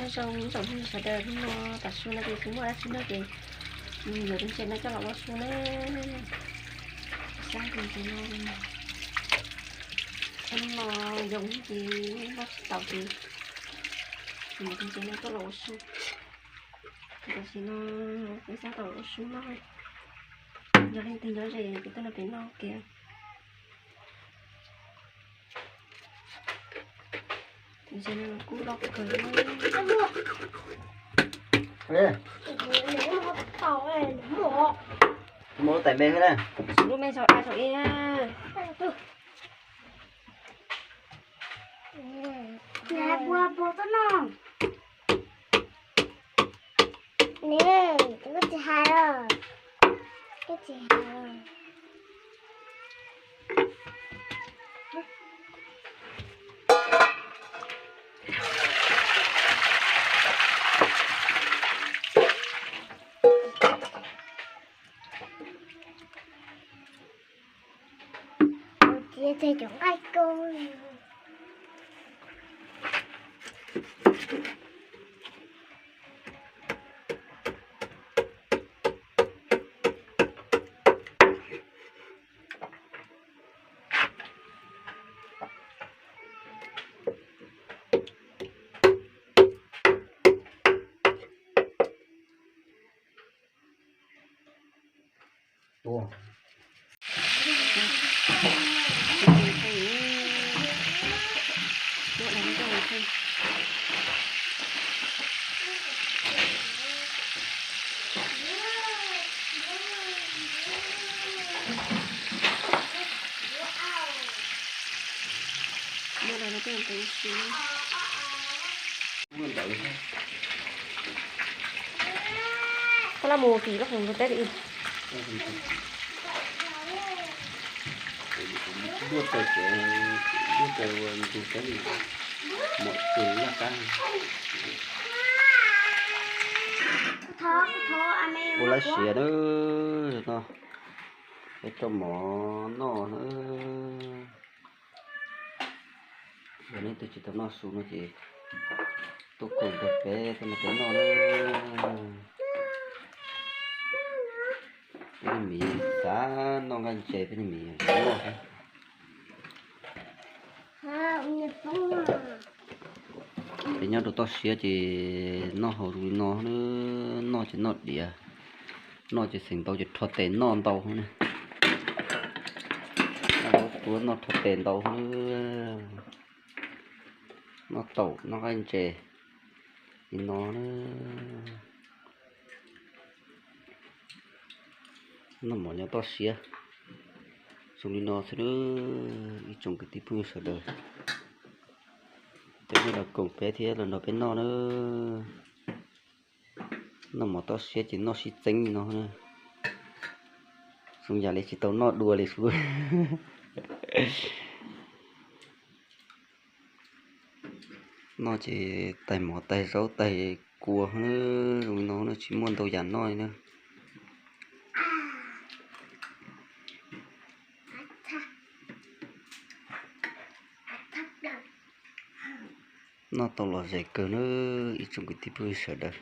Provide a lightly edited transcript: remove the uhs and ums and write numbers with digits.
theo trong thì sẽ đợi nó đặt xuống là cái xuống mua xuống là cái giờ đến trên nó cho nó xuống đấy sang thì nó giống gì nó tàu thì mình trên nó có lỗ xuống cái gì nó cái sao tàu xuống nó nhớ lên thì nhớ gì cái tên là cái nó kìa thì trên nó cũng lọc cười Nè. Mua tại bên này. Lúc mẹ sợ ai sợ nha. Nè, bùa bùa tao non. Nè, cái gì hay rồi. Cái gì hay rồi. Chia thì chúng ai cô. Ủa. Mua này nó có một cái xíu. Có là mùa kỳ nó không có Tết đi. Đua tờ từ cái gì mọi thứ là căng. Thó anh em. Cô lấy xỉa nữa nó cái trong mỏ nó nữa. Giờ này tôi chỉ tập nó xuống nó chỉ tôi cùng được cái nó nữa. Cái mì xá nó ngan chè cái mì nó thì nhớ đồ to xía thì nó hầu rồi nó chỉ nó đĩa nó chỉ sinh tàu chỉ thoát tiền non tàu nữa nó thoát tiền tàu nữa nó tàu nó ăn chè thì nó mỏ nhau to xía xong đi nó sẽ nữa trồng cái tí phương sợ đời thế nên là cùng bé thế là nó bên nó nữa nó mỏ to xía chỉ nó xí tính nó nữa xong giờ lấy chỉ tao nó đùa lấy xuống nó chỉ tay mỏ tay rau tay cua nữa rồi nó chỉ muốn tao dàn nói nữa nó tao là dạy cờ nữa ít trong cái tiếp hơi sợ đời